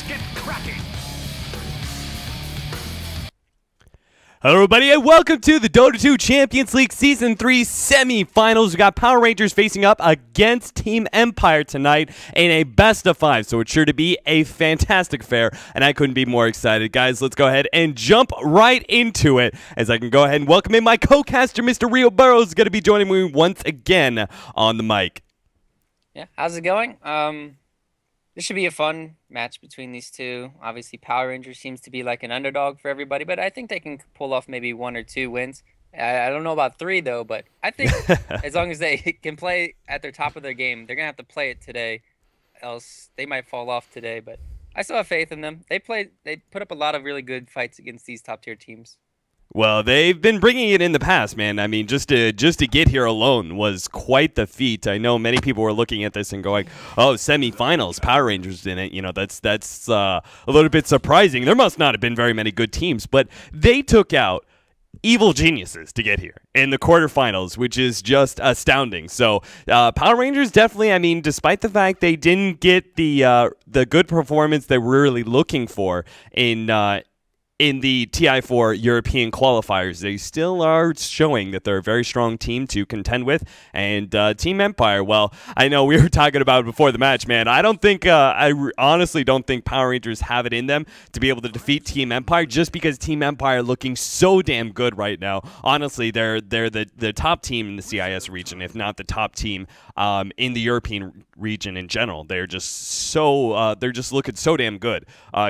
Let's get cracking. Hello everybody and welcome to the Dota 2 Champions League Season 3 semi-finals. We got Power Rangers facing up against Team Empire tonight in a best of 5, so it's sure to be a fantastic affair, and I couldn't be more excited. Guys, let's go ahead and jump right into it, as I can go ahead and welcome in my co-caster, Mr. Rio Burrows, is going to be joining me once again on the mic. Yeah, how's it going? This should be a fun match between these two. Obviously, Power Rangers seems to be like an underdog for everybody, but I think they can pull off maybe 1 or 2 wins. I don't know about 3, though, but I think as long as they can play at their top of their game, they're going to have to play it today, else they might fall off today. But I still have faith in them. They put up a lot of really good fights against these top-tier teams. Well, they've been bringing it in the past, man. I mean, just to get here alone was quite the feat. I know many people were looking at this and going, "Oh, semifinals, Power Rangers in it." You know, that's a little bit surprising. There must not have been very many good teams, but they took out evil geniuses to get here in the quarterfinals, which is just astounding. So Power Rangers definitely, I mean, despite the fact they didn't get the good performance they were really looking for in the TI4 European qualifiers, they still are showing that they're a very strong team to contend with. And Team Empire, well, I know we were talking about it before the match, man. I don't think, honestly don't think Power Rangers have it in them to be able to defeat Team Empire, just because Team Empire are looking so damn good right now. Honestly, they're the top team in the CIS region, if not the top team in the European region in general. They're just looking so damn good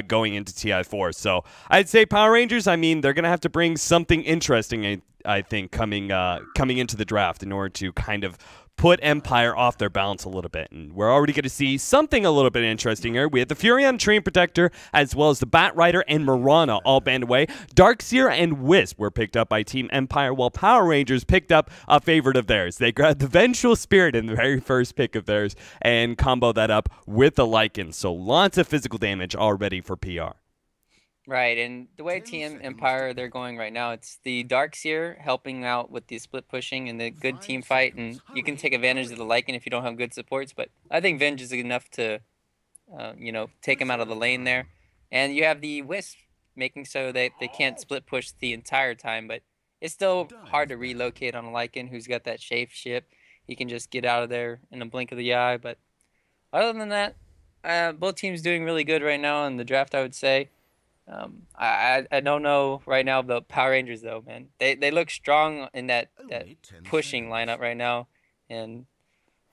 going into TI4. So I'd say Power Rangers, I mean, they're going to have to bring something interesting, I think, coming into the draft in order to kind of put Empire off their balance a little bit. And we're already going to see something a little bit interesting here. We have the Furion Train Protector, as well as the Bat Rider and Marana all banned away. Darkseer and Wisp were picked up by Team Empire, while Power Rangers picked up a favorite of theirs. They grabbed the Vengeful Spirit in the very first pick of theirs and combo that up with the Lycan. So lots of physical damage already for PR. Right, and the way Team Empire they're going right now, it's the Darkseer helping out with the split pushing and the good team fight, and you can take advantage of the Lycan if you don't have good supports, but I think Venge is enough to, take him out of the lane there. And you have the Wisp making so that they can't split push the entire time, but it's still hard to relocate on a Lycan who's got that shape ship. He can just get out of there in a blink of the eye, but other than that, both teams doing really good right now in the draft, I would say. I don't know right now the Power Rangers though, man. They look strong in that pushing lineup right now, and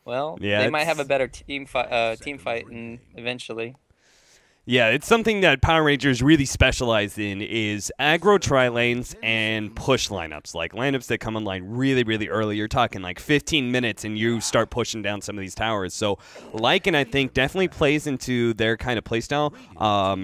well, yeah, they might have a better team fight eventually. Yeah, it's something that Power Rangers really specialize in is aggro tri-lanes and push lineups, like lineups that come online really, really early. You're talking like 15 minutes and you start pushing down some of these towers. So Lycan, I think, definitely plays into their kind of playstyle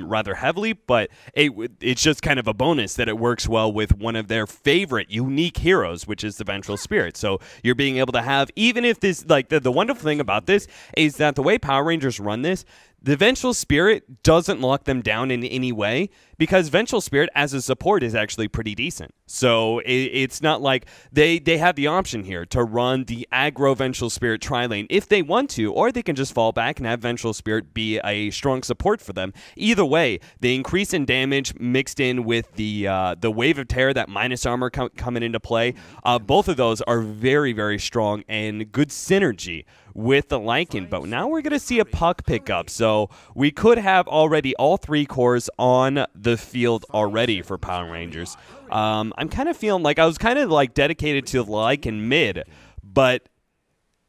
rather heavily, but it's just kind of a bonus that it works well with one of their favorite unique heroes, which is the Vengeful Spirit. So you're being able to have, even if this, like the wonderful thing about this is that the way Power Rangers run this, the Vengeful Spirit doesn't lock them down in any way, because Vengeful Spirit as a support is actually pretty decent. So it's not like they have the option here to run the aggro Vengeful Spirit tri-lane if they want to, or they can just fall back and have Vengeful Spirit be a strong support for them. Either way, the increase in damage mixed in with the Wave of Terror, that minus armor coming into play, both of those are very, very strong and good synergy with the Lycan. But now we're going to see a Puck pick up, so we could have already all 3 cores on the field already for Power Rangers. I'm kind of feeling like I was kind of like dedicated to the Lycan mid, but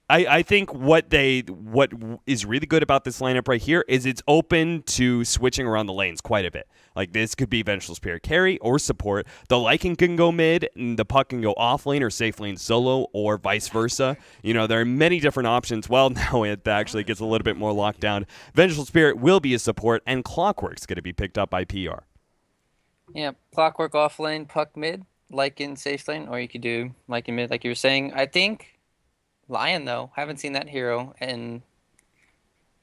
I think what is really good about this lineup right here is it's open to switching around the lanes quite a bit. Like, this could be Vengeful Spirit carry or support. The Lycan can go mid, and the Puck can go off lane or safe lane solo, or vice versa. You know, there are many different options. Well, now it actually gets a little bit more locked down. Vengeful Spirit will be a support, and Clockwork's going to be picked up by PR. Yeah, Clockwork off lane, Puck mid, Lycan safe lane, or you could do Lycan mid like you were saying. I think Lion, though, haven't seen that hero, and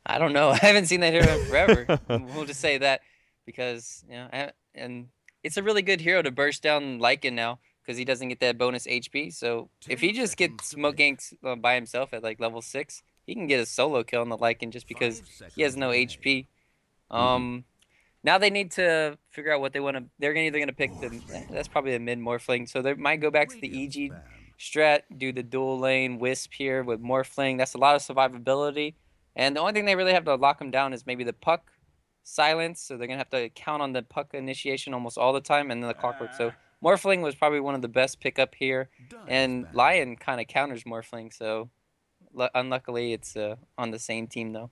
I don't know. I haven't seen that hero in forever. We'll just say that. Because, and it's a really good hero to burst down Lycan now, because he doesn't get that bonus HP. So if he just gets smoke ganks by himself at like level 6, he can get a solo kill on the Lycan just because he has no HP. Now they need to figure out what they want to. They're either going to pick the. That's probably a mid Morphling. So they might go back to the EG strat, do the dual lane Wisp here with Morphling. That's a lot of survivability. And the only thing they really have to lock them down is maybe the Puck silence. So they're going to have to count on the Puck initiation almost all the time, and then the Clockwork. So Morphling was probably one of the best pickup here. And Lion kind of counters Morphling. So unluckily, it's on the same team, though.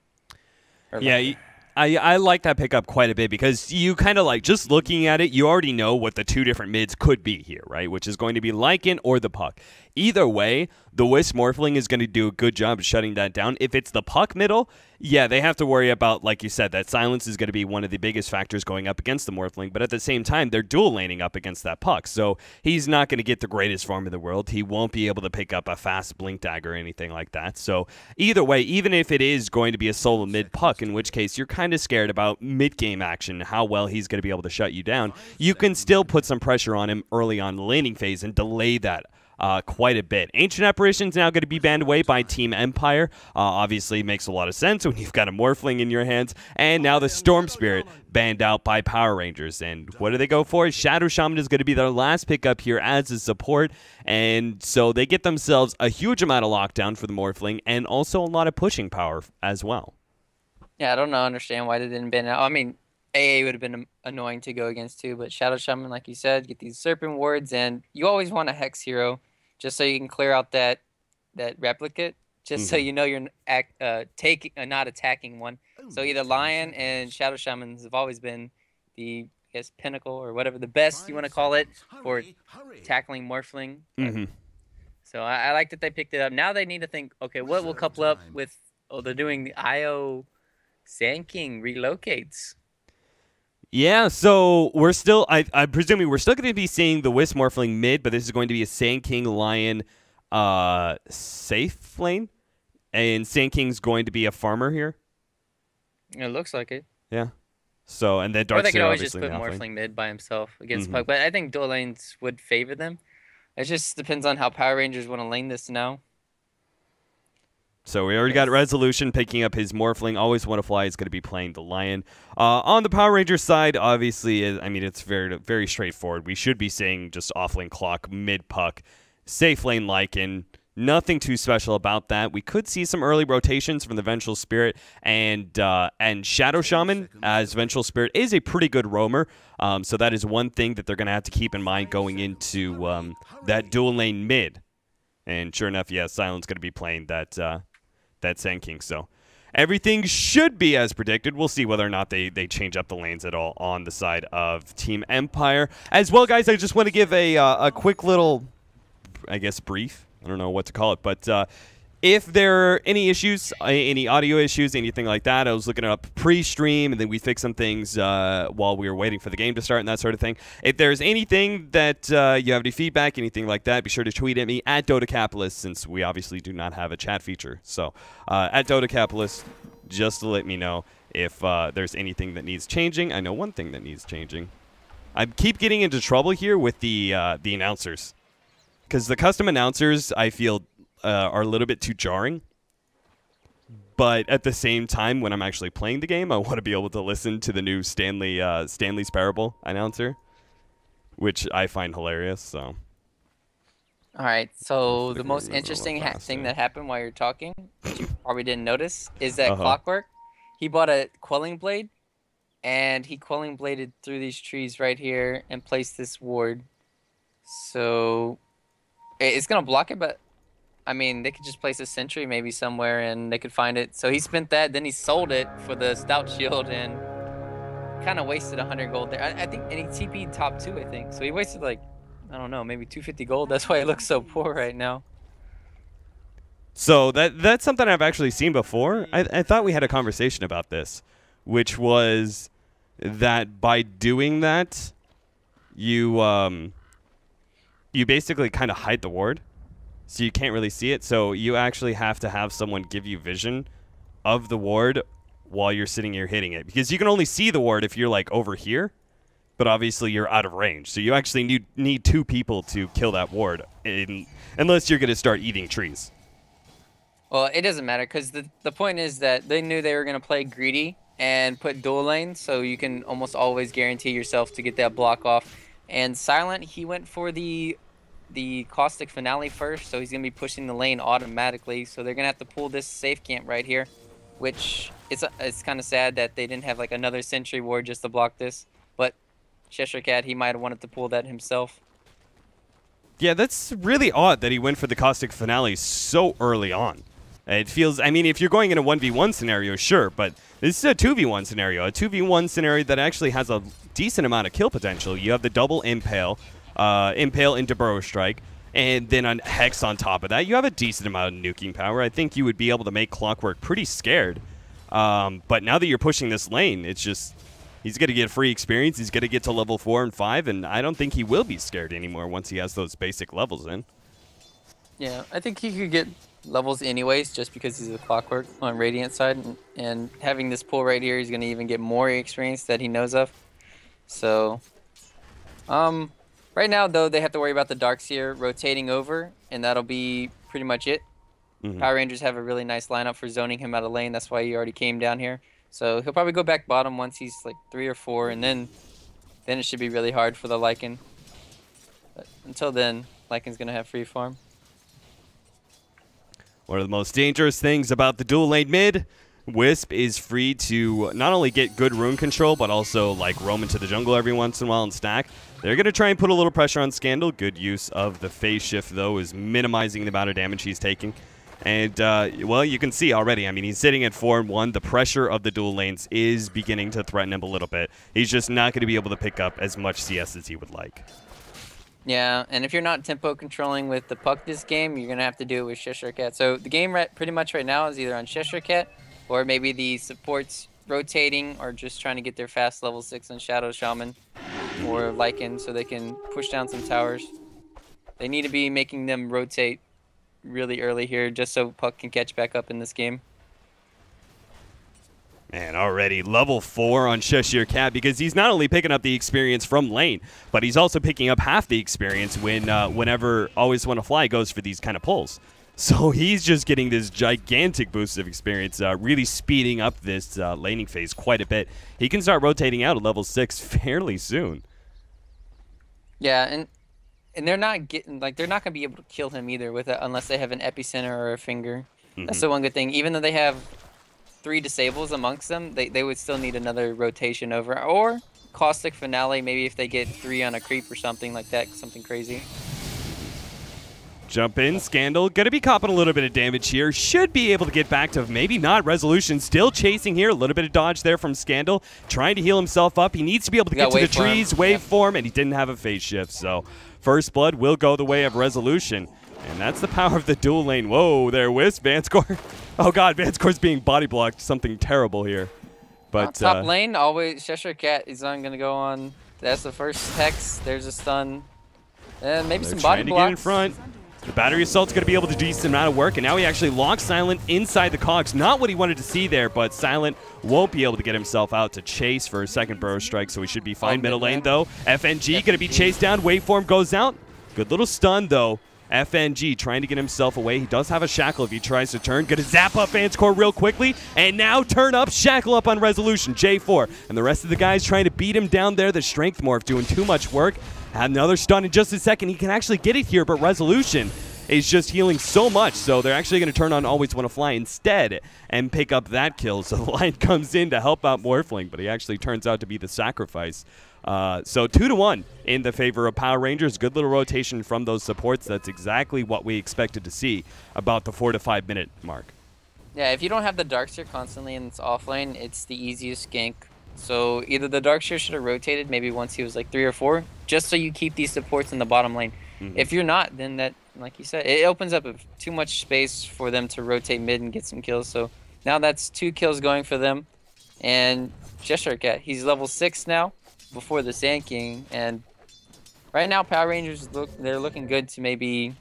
Yeah. I like that pickup quite a bit because you kind of like just looking at it, you already know what the two different mids could be here, right? Which is going to be Lycan or the Puck. Either way, the Wisp Morphling is going to do a good job of shutting that down. If it's the Puck middle, yeah, they have to worry about, like you said, that silence is going to be one of the biggest factors going up against the Morphling. But at the same time, they're dual laning up against that Puck. So he's not going to get the greatest farm in the world. He won't be able to pick up a fast Blink Dagger or anything like that. So either way, even if it is going to be a solo mid Puck, in which case you're kind of scared about mid-game action, how well he's going to be able to shut you down, you can still put some pressure on him early on the laning phase and delay that quite a bit. Ancient Apparition's now going to be banned away by Team Empire. Obviously makes a lot of sense when you've got a Morphling in your hands. And now the Storm Spirit banned out by Power Rangers. And what do they go for? Shadow Shaman is going to be their last pickup here as a support. And so they get themselves a huge amount of lockdown for the Morphling and also a lot of pushing power as well. Yeah, I don't understand why they didn't ban it out. I mean, AA would have been annoying to go against too, but Shadow Shaman, like you said, get these Serpent Wards, and you always want a Hex hero just so you can clear out that replicate, just so you know you're not attacking one. So either Lion and Shadow Shamans have always been the, I guess, pinnacle or whatever, the best you want to call it for tackling Morphling. So I like that they picked it up. Now they need to think, okay, what will couple up with, they're doing the IO Sand King relocates. Yeah, so we're still, I'm presuming we're still going to be seeing the Wisp Morphling mid, but this is going to be a Sand King Lion safe lane, and Sand King's going to be a farmer here. It looks like it. Yeah. So, and then Darkseer, or they could always just put Morphling mid by himself against Puck, but I think dual lanes would favor them. It just depends on how Power Rangers want to lane this now. So we already got Resolution picking up his Morphling. Always Want to Fly is going to be playing the Lion. On the Power Rangers side, obviously, I mean, it's very, very straightforward. We should be seeing just off-lane Clock, mid-Puck, safe lane Lycan. Nothing too special about that. We could see some early rotations from the Vengeful Spirit and Shadow Shaman, as Vengeful Spirit is a pretty good roamer. So that is one thing that they're going to have to keep in mind going into that dual lane mid. And sure enough, yeah, Silent's going to be playing that Sand King. So everything should be as predicted. We'll see whether or not they change up the lanes at all on the side of Team Empire. As well, guys, I just want to give a quick little, I guess, brief. I don't know what to call it, but if there are any issues, any audio issues, anything like that, I was looking up pre-stream, and then we fixed some things while we were waiting for the game to start and that sort of thing. If there's anything that you have any feedback, anything like that, be sure to tweet at me at DotaCapitalist, since we obviously do not have a chat feature. So at DotaCapitalist, just to let me know if there's anything that needs changing. I know one thing that needs changing. I keep getting into trouble here with the announcers, because the custom announcers, I feel, are a little bit too jarring. But at the same time, when I'm actually playing the game, I want to be able to listen to the new Stanley's Parable announcer, which I find hilarious. So, all right. So the most interesting thing that happened while you're talking, which you probably didn't notice, is that Clockwork, he bought a Quelling Blade, and he Quelling Bladed through these trees right here and placed this ward. So it's gonna block it, but I mean, they could just place a sentry maybe somewhere and they could find it. So he spent that, then he sold it for the Stout Shield and kind of wasted 100 gold there. I think, and he TP'd top 2, I think. So he wasted like, I don't know, maybe 250 gold. That's why it looks so poor right now. So that's something I've actually seen before. I thought we had a conversation about this, which was that by doing that, you basically kind of hide the ward. So you can't really see it. So you actually have to have someone give you vision of the ward while you're sitting here hitting it. Because you can only see the ward if you're like over here, but obviously you're out of range. So you actually need 2 people to kill that ward, unless you're going to start eating trees. Well, it doesn't matter, because the point is that they knew they were going to play greedy and put dual lane, so you can almost always guarantee yourself to get that block off. And Silent, he went for the Caustic Finale first, so he's going to be pushing the lane automatically. So they're going to have to pull this safe camp right here, which it's kind of sad that they didn't have like another Sentry Ward just to block this. But Cheshire Cat, he might have wanted to pull that himself. Yeah, that's really odd that he went for the Caustic Finale so early on. It feels, I mean, if you're going in a 1v1 scenario, sure, but this is a 2v1 scenario. A 2v1 scenario that actually has a decent amount of kill potential. You have the double Impale, Impale into Burrow Strike, and then a Hex on top of that. You have a decent amount of nuking power. I think you would be able to make Clockwork pretty scared. But now that you're pushing this lane, it's just, he's going to get free experience. He's going to get to level 4 and 5, and I don't think he will be scared anymore once he has those basic levels in. Yeah, I think he could get levels anyways just because he's a Clockwork on Radiant side, and having this pull right here, he's going to even get more experience that he knows of. So, right now though, they have to worry about the Darkseer rotating over, and that'll be pretty much it. Power Rangers have a really nice lineup for zoning him out of lane. That's why he already came down here. So he'll probably go back bottom once he's like 3 or 4, and then it should be really hard for the Lycan. But until then, Lycan's going to have free farm. One of the most dangerous things about the dual lane mid, Wisp is free to not only get good rune control, but also like roam into the jungle every once in a while and stack. They're going to try and put a little pressure on Scandal. Good use of the phase shift, though, is minimizing the amount of damage he's taking. And, well, you can see already, I mean, he's sitting at 4-1. The pressure of the dual lanes is beginning to threaten him a little bit. He's just not going to be able to pick up as much CS as he would like. Yeah, and if you're not tempo controlling with the puck this game, you're going to have to do it with Cheshire Cat. So the game pretty much right now is either on Cheshire Cat, or maybe the supports rotating or just trying to get their fast level 6 on Shadow Shaman or Lycan so they can push down some towers. They need to be making them rotate really early here just so puck can catch back up in this game. Man, already level 4 on Cheshire Cat because he's not only picking up the experience from lane, but he's also picking up half the experience whenever Always Wanna Fly goes for these kind of pulls. So he's just getting this gigantic boost of experience, really speeding up this laning phase quite a bit. He can start rotating out at level 6 fairly soon. Yeah, and they're not gonna be able to kill him either with it unless they have an epicenter or a finger. That's the one good thing. Even though they have 3 disables amongst them, they would still need another rotation over, or Caustic Finale maybe if they get 3 on a creep or something like that, something crazy. Jump in, Scandal, gonna be copping a little bit of damage here. Should be able to get back to maybe not Resolution. Still chasing here, a little bit of dodge there from Scandal. Trying to heal himself up. He needs to be able to get to the trees, waveform, and he didn't have a phase shift. So First Blood will go the way of Resolution. And that's the power of the dual lane. Whoa, there, Wisp, Vanscore. Oh god, Vanscore's being body blocked. Something terrible here. But top lane, always Cheshire Cat is gonna go on. That's the first Hex. There's a stun. And maybe some body blocks. Trying to get in front. The battery assault's going to be able to do a decent amount of work, and now he actually locks Silent inside the cogs. Not what he wanted to see there, but Silent won't be able to get himself out to chase for a second Burrow Strike, so he should be fine. Middle lane, though. FNG going to be chased down. Waveform goes out. Good little stun, though. FNG trying to get himself away. He does have a Shackle if he tries to turn. Going to zap up Vanscore real quickly, and now turn up, Shackle up on Resolution, J4. And the rest of the guys trying to beat him down there. The Strength Morph doing too much work. Had another stun in just a second. He can actually get it here, but Resolution is just healing so much, so they're actually going to turn on Always Wanna Fly instead and pick up that kill. So the line comes in to help out Morphling, but he actually turns out to be the sacrifice. So 2-1 in the favor of Power Rangers. Good little rotation from those supports. That's exactly what we expected to see about the 4 to 5 minute mark. Yeah, if you don't have the Darkseer constantly in its off lane, it's the easiest gank. So either the Darkseer should have rotated maybe once he was like 3 or 4, just so you keep these supports in the bottom lane. If you're not, then that, like you said, it opens up too much space for them to rotate mid and get some kills. So now that's 2 kills going for them. And Cheshire Cat, he's level 6 now before the Sand King. And right now Power Rangers, they're looking good to maybe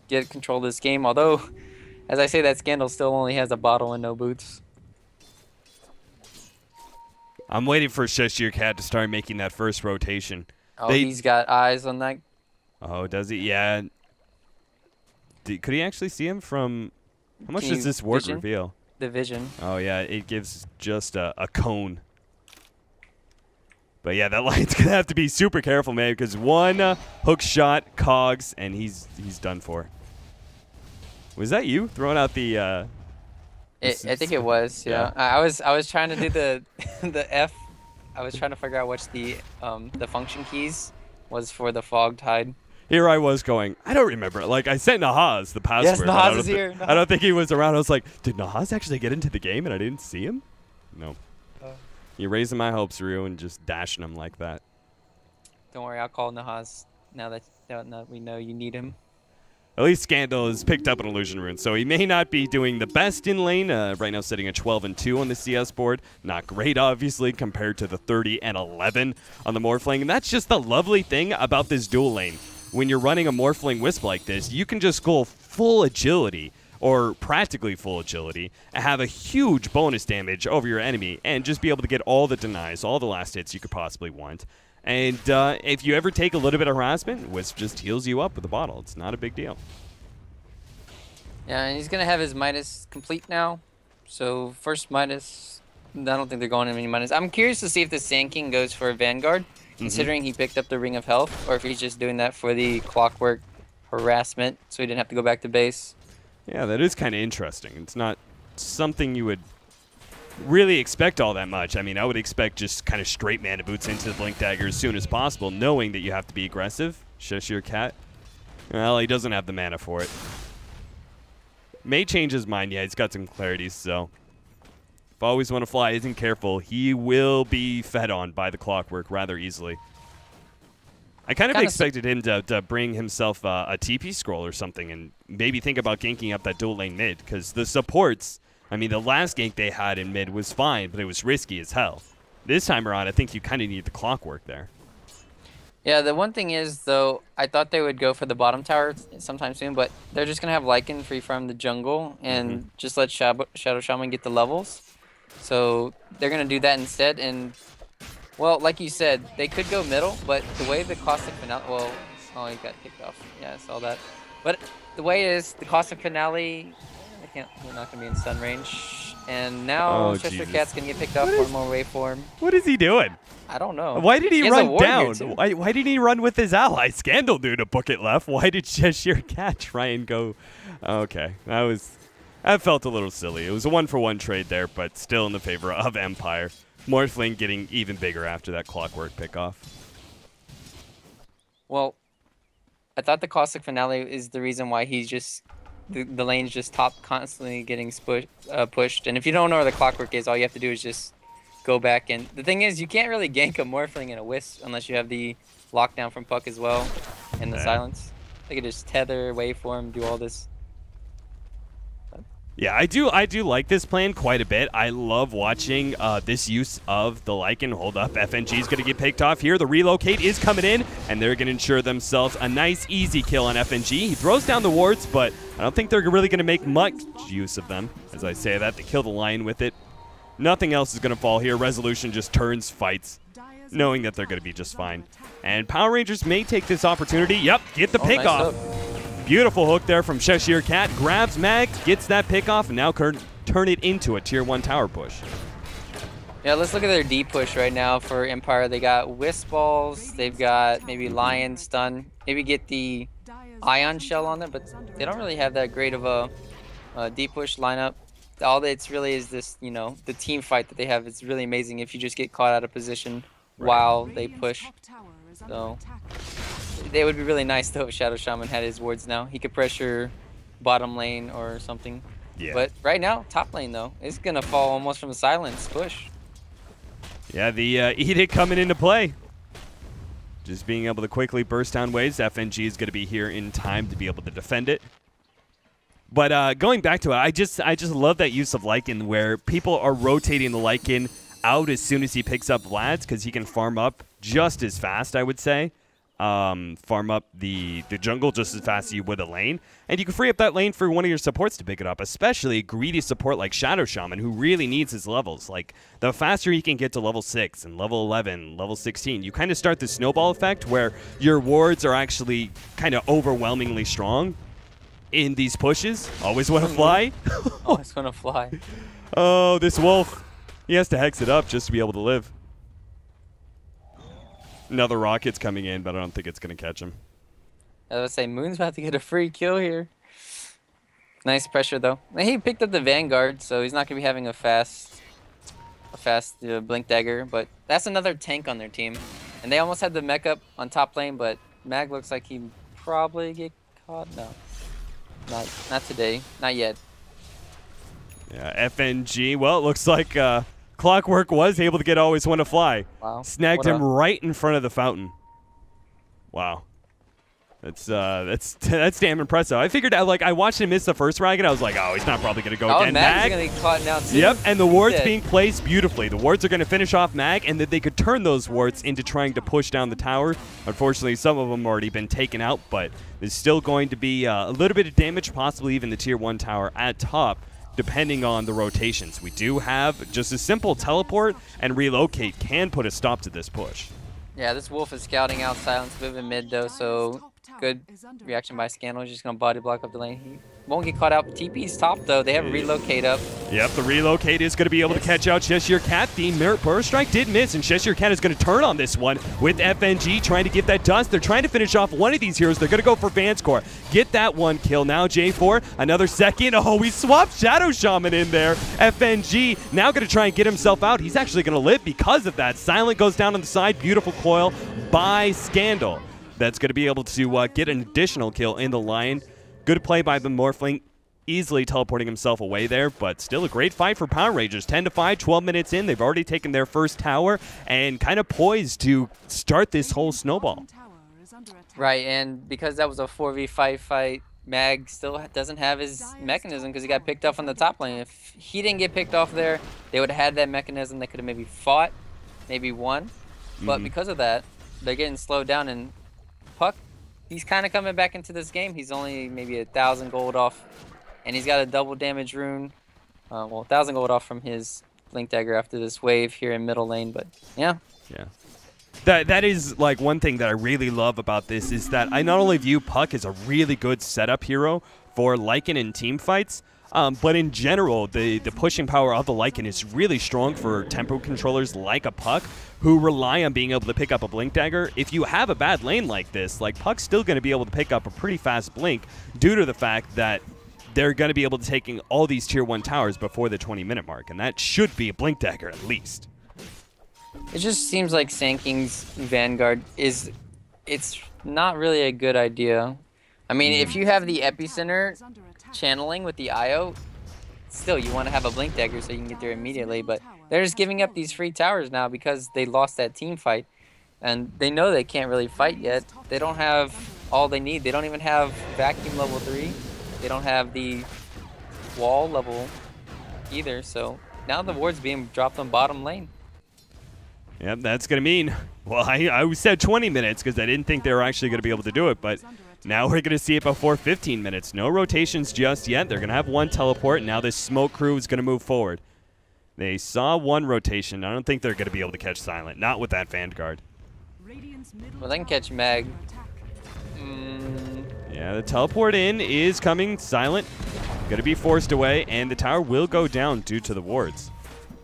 get control of this game. Although, as I say, that Scandal still only has a bottle and no boots. I'm waiting for Cheshire Cat to start making that first rotation. Oh, he's got eyes on that. Oh, does he? Yeah. Could he actually see him from... How much does this ward reveal? the vision. Oh, yeah, it gives just a cone. But, yeah, that line's going to have to be super careful, man, because one hook shot, cogs, and he's done for. Was that you throwing out the I think it was, yeah. I was trying to do the the F. I was trying to figure out which the function keys was for the fog tide. Here I was going, I don't remember. Like, I sent Nahaz the password. Yes, Nahaz is here. I don't think he was around. I was like, did Nahaz actually get into the game and I didn't see him? No. You're raising my hopes, Ryu, and just dashing him like that. Don't worry, I'll call Nahaz now that we know you need him. At least Scandal has picked up an illusion rune, so he may not be doing the best in lane. Right now sitting at 12-2 on the CS board. Not great, obviously, compared to the 30-11 on the Morphling. And that's just the lovely thing about this dual lane. When you're running a Morphling Wisp like this, you can just go full agility, or practically full agility, and have a huge bonus damage over your enemy, and just be able to get all the denies, all the last hits you could possibly want. And if you ever take a little bit of harassment, Wisp just heals you up with a bottle. It's not a big deal. Yeah, and he's going to have his Midas complete now. So first Midas, I don't think they're going any Midas. I'm curious to see if the Sand King goes for a Vanguard, considering he picked up the Ring of Health, or if he's just doing that for the Clockwork harassment, so he didn't have to go back to base. Yeah, that is kind of interesting. It's not something you would really expect all that much. I mean, I would expect just kind of straight mana boots into the Blink Dagger as soon as possible, knowing that you have to be aggressive. Cheshire Cat. Well, he doesn't have the mana for it. May change his mind. Yeah, he's got some clarity, so if Always Want to Fly isn't careful, he will be fed on by the Clockwork rather easily. I kind of expected him to bring himself a TP scroll or something and maybe think about ganking up that dual lane mid, because the supports, I mean, the last gank they had in mid was fine, but it was risky as hell. This time around, I think you kind of need the Clockwork there. Yeah, the one thing is, though, I thought they would go for the bottom tower sometime soon, but they're just going to have Lycan free from the jungle and just let Shadow Shaman get the levels. So they're going to do that instead, and well, like you said, they could go middle, but the way the Caustic Finale... Well, oh, he got kicked off. Yeah, I saw that. But the way is, the Caustic Finale... They're not going to be in stun range. And now Cheshire Cat's going to get picked off for more waveform. What is he doing? I don't know. Why did he run down? Why didn't he run with his ally? Scandal knew to book it left. Why did Cheshire Cat try and go... Okay, that felt a little silly. It was a 1-for-1 trade there, but still in the favor of Empire. Morphling getting even bigger after that Clockwork pickoff. Well, I thought the Caustic Finale is the reason why he's just... The lane's just constantly getting pushed. And if you don't know where the Clockwork is, all you have to do is just go back. And the thing is, you can't really gank a Morphling in a Wisp unless you have the lockdown from Puck as well and the silence. They could just tether, waveform, do all this. Yeah, I do like this plan quite a bit. I love watching this use of the Lycan. Hold up, FNG is going to get picked off here. The relocate is coming in, and they're going to ensure themselves a nice, easy kill on FNG. He throws down the wards, but I don't think they're really going to make much use of them. As I say that, they kill the Lion with it. Nothing else is going to fall here. Resolution just turns, fights, knowing that they're going to be just fine. And Power Rangers may take this opportunity. Yep, get the pick off. Beautiful hook there from Cheshire Cat. Grabs Mag, gets that pick off, and now turn it into a Tier 1 tower push. Yeah, let's look at their D push right now for Empire. They got Wisp Balls, they've got maybe Lion Stun, maybe get the Ion Shell on them, but they don't really have that great of a D push lineup. All that's really is this, you know, the team fight that they have. It's really amazing if you just get caught out of position while they push. So it would be really nice though if Shadow Shaman had his wards now. He could pressure bottom lane or something. Yeah. But right now, top lane though, it's gonna fall almost from the silence push. Yeah, the Edict coming into play. Just being able to quickly burst down waves. FNG is gonna be here in time to be able to defend it. But going back to it, I just love that use of Lycan where people are rotating the Lycan out as soon as he picks up Vlad's because he can farm up just as fast, I would say. Farm up the jungle just as fast as you would a lane. And you can free up that lane for one of your supports to pick it up, especially a greedy support like Shadow Shaman who really needs his levels. Like, the faster he can get to level 6 and level 11, level 16, you kind of start the snowball effect where your wards are actually kind of overwhelmingly strong. in these pushes. Always want to fly. Always want to fly. Oh, this wolf. He has to hex it up just to be able to live. Another rocket's coming in, but I don't think it's going to catch him. I was say Moon's about to get a free kill here. Nice pressure though. He picked up the Vanguard, so he's not gonna be having a fast Blink Dagger. But that's another tank on their team, and they almost had the mech up on top lane, but Mag looks like he probably get caught. No, not today, not yet. Yeah, FNG. Well, it looks like Clockwork was able to get Always Want to Fly. Wow. Snagged him right in front of the fountain. Wow. That's damn impressive. I figured out, like, I watched him miss the first rocket. I was like, oh, he's not probably gonna go again. Mag's gonna get caught now too. Yep, and the wards being placed beautifully. The wards are gonna finish off Mag, and then they could turn those wards into trying to push down the tower. Unfortunately, some of them already been taken out, but there's still going to be a little bit of damage, possibly even the tier 1 tower at top, depending on the rotations. We do have just a simple teleport and relocate can put a stop to this push. Yeah, this wolf is scouting out Silence moving mid though, so good reaction by Scandal. He's just gonna body block up the lane. He won't get caught out. TP's top though. They have relocate up. Yep, the relocate is gonna be able to catch out Cheshire Cat. The Burst Strike did miss, and Cheshire Cat is gonna turn on this one with FNG trying to get that dust. They're trying to finish off one of these heroes. They're gonna go for Vanscore. Get that one kill now. J4, another second. Oh, we swapped Shadow Shaman in there. FNG now gonna try and get himself out. He's actually gonna live because of that. Silent goes down on the side. Beautiful coil by Scandal. That's going to be able to get an additional kill in the line. Good play by the Morphling, easily teleporting himself away there, but still a great fight for Power Rangers. 10-5, 12 minutes in. They've already taken their first tower and kind of poised to start this whole snowball. Right, and because that was a 4v5 fight, Mag still doesn't have his mechanism because he got picked off on the top lane. If he didn't get picked off there, they would have had that mechanism. They could have maybe fought, maybe won. But because of that, they're getting slowed down, and Puck, he's kind of coming back into this game. He's only maybe 1,000 gold off, and he's got a double damage rune. Well, 1,000 gold off from his Blink Dagger after this wave here in middle lane, but yeah. Yeah. That is like one thing that I really love about this is that I not only view Puck as a really good setup hero for Lycan in team fights, but in general, the pushing power of the Lycan is really strong for tempo controllers like a Puck who rely on being able to pick up a Blink Dagger. If you have a bad lane like this, like Puck's still going to be able to pick up a pretty fast Blink due to the fact that they're going to be able to taking all these tier 1 towers before the 20-minute mark, and that should be a Blink Dagger at least. It just seems like Sanking's Vanguard it's not really a good idea. I mean, if you have the epicenter channeling with the IO, still you want to have a Blink Dagger so you can get there immediately, but they're just giving up these free towers now because they lost that team fight, and they know they can't really fight yet. They don't have all they need. They don't even have vacuum level 3. They don't have the wall level either, so now the ward's being dropped on bottom lane. Yep, that's going to mean, well, I said 20 minutes because I didn't think they were actually going to be able to do it, but now we're going to see it before 15 minutes. No rotations just yet. They're going to have one teleport. Now this smoke crew is going to move forward. They saw one rotation. I don't think they're going to be able to catch Silent. Not with that Vanguard. Well, they can catch Mag. Yeah, the teleport in is coming. Silent going to be forced away, and the tower will go down due to the wards.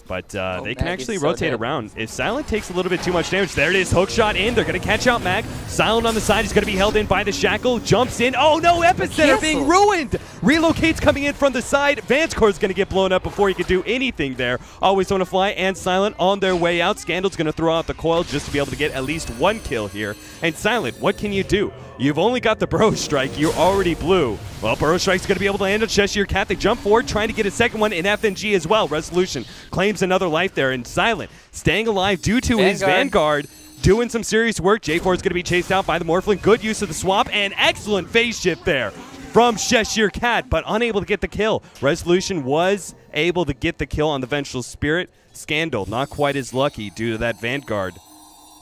But they can actually rotate around. If Silent takes a little bit too much damage, there it is, hook shot in. They're going to catch out Mag. Silent on the side is going to be held in by the Shackle. Jumps in. Oh no, Epicenter being ruined. Relocate's coming in from the side. Vanscore is going to get blown up before he could do anything there. Always Want to Fly and Silent on their way out. Scandal's going to throw out the coil just to be able to get at least one kill here. And Silent, what can you do? You've only got the Burrow Strike. You already blew. Well, Burrow Strike's going to be able to land on Cheshire Cat. They jump forward, trying to get a second one in FNG as well. Resolution claims another life there, and Silent staying alive due to his Vanguard. Doing some serious work. J4 is going to be chased out by the Morphling. Good use of the swap, and excellent phase shift there from Cheshire Cat, but unable to get the kill. Resolution was able to get the kill on the Vengeful Spirit. Scandal not quite as lucky due to that Vanguard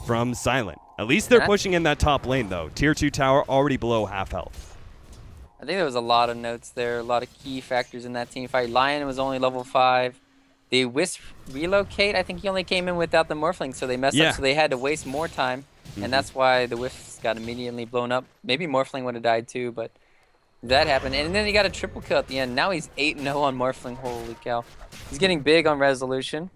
from Silent. At least they're pushing in that top lane, though. Tier 2 tower already below half health. I think there was a lot of notes there, a lot of key factors in that team fight. Lion was only level 5. The Wisp relocate, I think he only came in without the Morphling, so they messed up, so they had to waste more time. And that's why the Wisp got immediately blown up. Maybe Morphling would have died too, but That happened, and then he got a triple kill at the end. Now he's 8-0 on Morphling. Holy cow. He's getting big on resolution.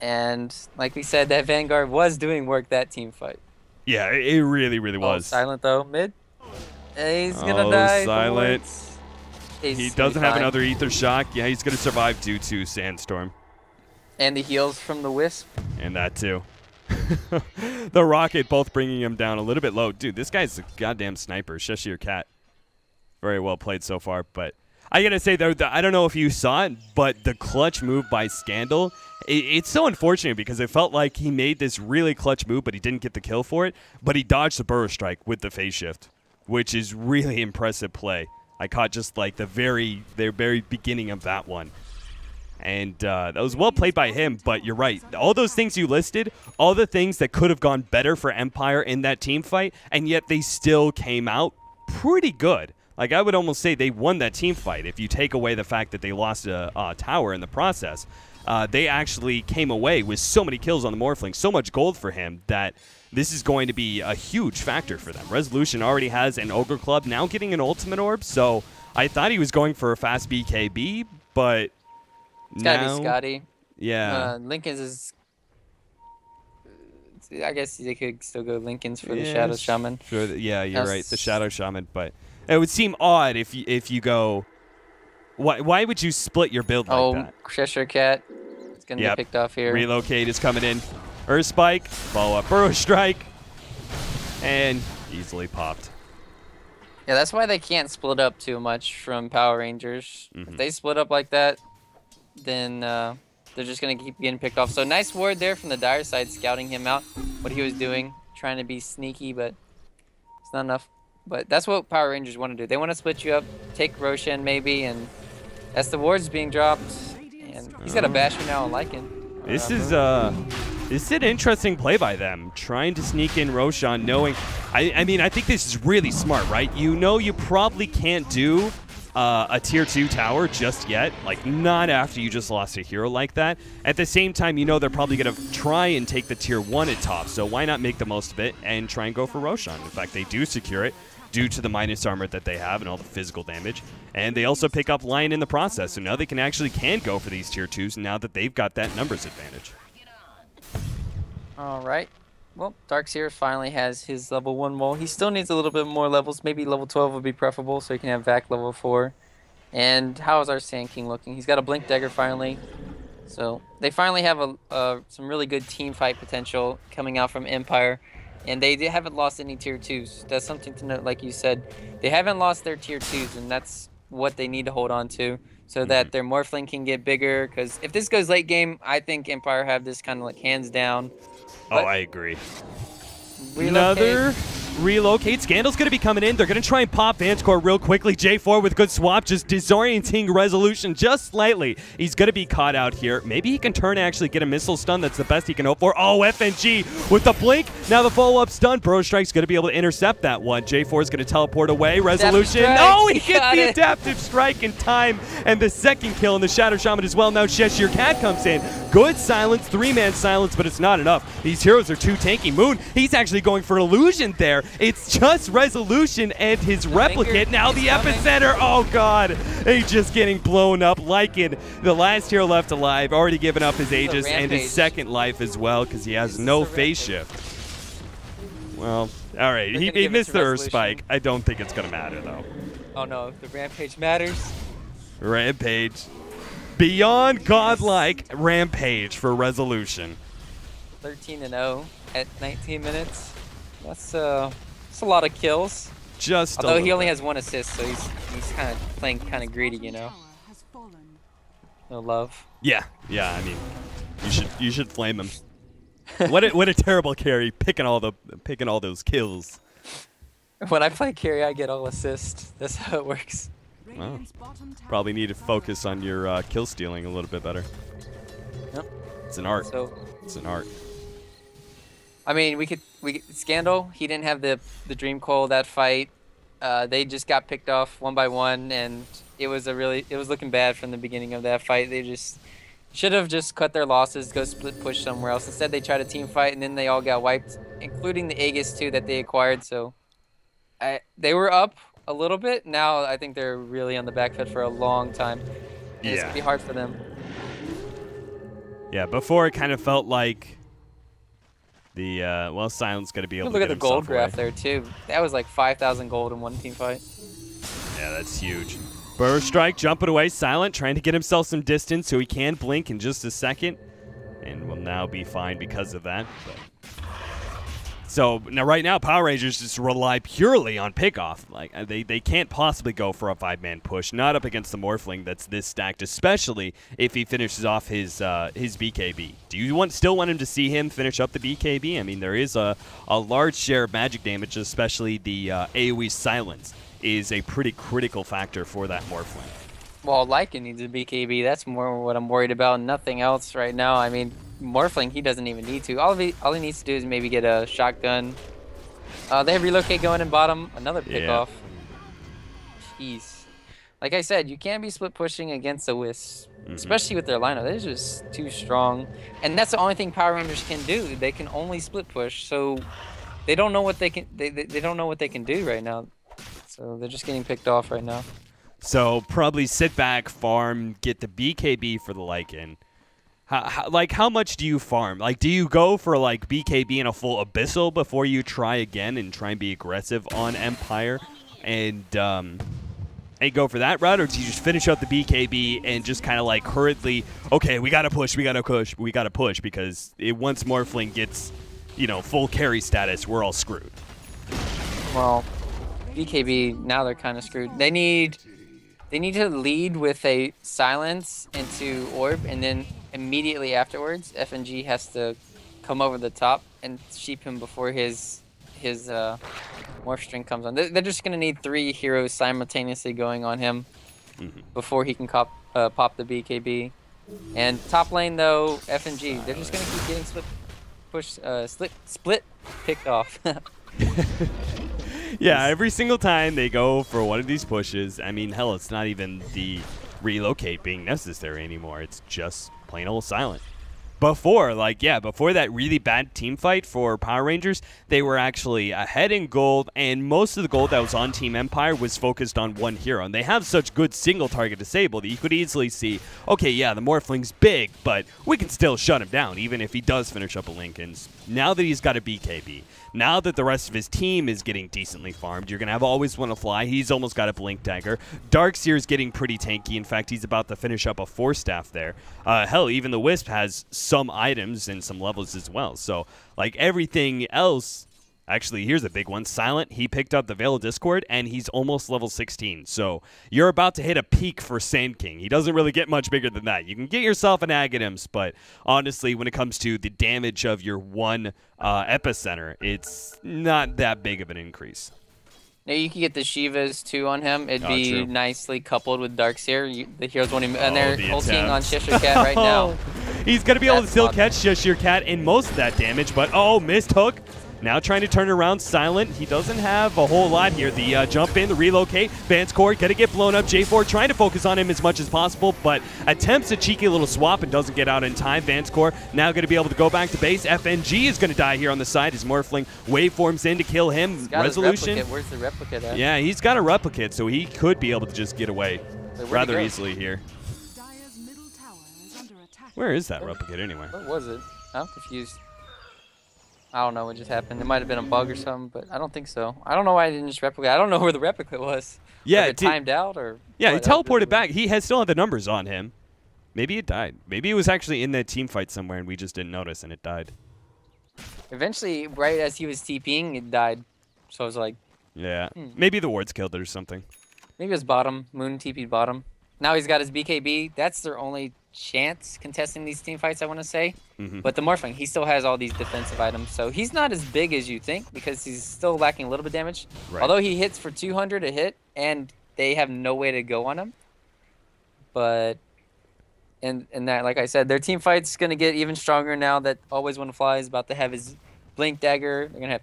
And like we said, that Vanguard was doing work that team fight. Yeah, it really, really was. Silent though, mid. He's gonna die. Silent. He doesn't have another Ether Shock. Yeah, he's gonna survive due to Sandstorm. And the heals from the Wisp. And that too. The Rocket both bringing him down a little bit low. Dude, this guy's a goddamn sniper. Cheshire Cat. Very well played so far, but I gotta say though, I don't know if you saw it, but the clutch move by Scandal, it's so unfortunate because it felt like he made this really clutch move, but he didn't get the kill for it. But he dodged the Burrow Strike with the phase shift, which is really impressive play. I caught just like the very beginning of that one. And that was well played by him, but you're right. All those things you listed, all the things that could have gone better for Empire in that team fight, and yet they still came out pretty good. Like, I would almost say they won that team fight if you take away the fact that they lost a tower in the process. They actually came away with so many kills on the Morphling, so much gold for him that this is going to be a huge factor for them. Resolution already has an Ogre Club, now getting an Ultimate Orb, so I thought he was going for a fast BKB, but it's gotta be Scotty. Yeah. Lincoln's is... I guess they could still go Lincoln's for the Shadow Shaman. Sure, yeah, you're right, the Shadow Shaman, but it would seem odd if you go... Why would you split your build like that? Oh, Cheshire Cat. It's going to get picked off here. Relocate is coming in. Earth Spike, follow up Burrow Strike, and easily popped. Yeah, that's why they can't split up too much from Power Rangers. If they split up like that, then they're just going to keep getting picked off. So nice ward there from the Dire side, scouting him out, what he was doing, trying to be sneaky, but it's not enough. But that's what Power Rangers want to do. They want to split you up, take Roshan maybe, and that's the wards being dropped. And he's got a Basher now on Lycan. This is an interesting play by them, trying to sneak in Roshan, knowing... I mean, I think this is really smart, right? You know you probably can't do a tier 2 tower just yet, like not after you just lost a hero like that. At the same time, you know they're probably going to try and take the tier 1 at top, so why not make the most of it and try and go for Roshan? In fact, they do secure it due to the minus armor that they have and all the physical damage. And they also pick up Lion in the process, so now they can go for these tier 2s now that they've got that numbers advantage. All right. Well, Darkseer finally has his level 1 wall. He still needs a little bit more levels. Maybe level 12 would be preferable so he can have Vac level 4. And how is our Sand King looking? He's got a Blink Dagger finally. So they finally have some really good team fight potential coming out from Empire. And they haven't lost any tier 2s. That's something to note, like you said. They haven't lost their tier 2s, and that's what they need to hold on to so that their Morphling can get bigger. Because if this goes late game, I think Empire have this kind of like hands down. Oh, I agree. Another relocate. Scandal's going to be coming in. They're going to try and pop Vanscore real quickly. J4 with good swap, just disorienting Resolution just slightly. He's going to be caught out here. Maybe he can turn and actually get a missile stun. That's the best he can hope for. Oh, FNG with the blink. Now the follow-up stun. Burrow Strike's going to be able to intercept that one. J4 is going to teleport away. Resolution. Oh, he gets the adaptive strike in time. And the second kill in the Shadow Shaman as well. Now Cheshire Cat comes in. Good silence. 3-man silence, but it's not enough. These heroes are too tanky. Moon, he's actually going for an illusion there. It's just Resolution and his replicant. Now the epicenter. Oh, God. He's just getting blown up. Lycan, the last hero left alive, already given up his Aegis and his second life as well because he has no phase shift. Well, all right. He missed the Earth Spike. I don't think it's going to matter, though. Oh, no. The Rampage matters. Rampage. Beyond godlike Rampage for Resolution. 13-0 at 19 minutes. That's a lot of kills. Although he only has 1 assist, so he's kind of playing kind of greedy, you know. No love. Yeah. I mean, you should flame him. What a terrible carry, picking all those kills. When I play carry, I get all assists. That's how it works. Well, probably need to focus on your kill stealing a little bit better. Yep. It's an art. It's an art. I mean, we could Scandal. He didn't have the Dream Coil that fight. They just got picked off one by one, and it was looking bad from the beginning of that fight. They just should have just cut their losses, go split push somewhere else. Instead, they tried a team fight, and then they all got wiped, including the Aegis too that they acquired. So they were up a little bit. Now I think they're really on the back foot for a long time. And it's going to be hard for them. Yeah, before it kind of felt like the, well, Silent's going to be able to look get at the gold himself away. graph there, too. That was like 5,000 gold in one team fight. Yeah, that's huge. Burst Strike jumping away. Silent trying to get himself some distance so he can blink in just a second. And will now be fine because of that. But. So now, right now, Power Rangers just rely purely on pickoff. Like they can't possibly go for a 5-man push, not up against the Morphling that's this stacked, especially if he finishes off his BKB. Do you still want him to see him finish up the BKB? I mean, there is a large share of magic damage, especially the AoE silence is a pretty critical factor for that Morphling. Well, Lycan needs a BKB. That's more what I'm worried about. Nothing else right now. I mean, Morphling, he doesn't even need to. All he needs to do is maybe get a shotgun. They have Relocate going in bottom. Another pick off. Jeez. Like I said, you can't be split pushing against the Wisp, especially with their lineup. They're just too strong. And that's the only thing Power Rangers can do. They can only split push. So they don't know what they can they don't know what they can do right now. So they're just getting picked off right now. So probably sit back, farm, get the BKB for the Lycan. How much do you farm? Like, do you go for like BKB and a full Abyssal before you try again and try and be aggressive on Empire and go for that route, or do you just finish up the BKB and just kind of like hurriedly, okay, we gotta push because once Morphling gets, full carry status, we're all screwed. Well, BKB now they're kind of screwed. They need to lead with a silence into orb, and then immediately afterwards, FNG has to come over the top and sheep him before his morph string comes on. They're just gonna need 3 heroes simultaneously going on him before he can pop the BKB. And top lane though, FNG, they're just gonna keep getting split picked off. Yeah, every single time they go for one of these pushes, I mean, hell, it's not even the relocate being necessary anymore. It's just plain old Silent. Before that really bad team fight for Power Rangers, they were actually ahead in gold, and most of the gold that was on Team Empire was focused on one hero. And they have such good single target disable that you could easily see, okay, yeah, the Morphling's big, but we can still shut him down, even if he does finish up a Lincoln's. Now that he's got a BKB, now that the rest of his team is getting decently farmed, you're going to have Always Wanna Fly. He's almost got a Blink Dagger. Darkseer's getting pretty tanky. In fact, he's about to finish up a 4-staff there. Hell, even the Wisp has some items and some levels as well. So, like, everything else... Actually, here's a big one. Silent, he picked up the Veil of Discord, and he's almost level 16. So you're about to hit a peak for Sand King. He doesn't really get much bigger than that. You can get yourself an Aghanims, but honestly, when it comes to the damage of your one epicenter, it's not that big of an increase. Now you can get the Shivas too on him. It'd be true. Nicely coupled with Darkseer. The heroes won't even, and they're ulting on attempts. Cheshire Cat right now. He's going to be able to still catch Cheshire Cat in most of that damage, but missed hook. Now trying to turn around Silent. He doesn't have a whole lot here. The jump in, the relocate. Vance Core going to get blown up. J4 trying to focus on him as much as possible, but attempts a cheeky little swap and doesn't get out in time. Vance Core now going to be able to go back to base. FNG is going to die here on the side as Morphling waveforms in to kill him. He's got Resolution. His replicate. Where's the replicate at? Yeah, he's got a replicate, so he could be able to just get away rather easily here. Where is that replicate anyway? What was it? I'm confused. I don't know what just happened. It might have been a bug or something, but I don't think so. I don't know why I didn't just replicate. I don't know where the replicate was. Yeah, it timed out or. Yeah, he what? teleported back. He still had the numbers on him. Maybe it died. Maybe it was actually in that team fight somewhere and we just didn't notice and it died. Eventually, right as he was TPing, it died. So I was like. Yeah, maybe the wards killed it or something. Maybe it was bottom. Moon TP'd bottom. Now he's got his BKB. That's their only chance contesting these team fights, I want to say. But the Morphling, he still has all these defensive items. So he's not as big as you think because he's still lacking a little bit of damage. Right. Although he hits for 200 a hit and they have no way to go on him. But, and that, like I said, their team fight's going to get even stronger now that Always Wanna Fly is about to have his Blink Dagger. They're going to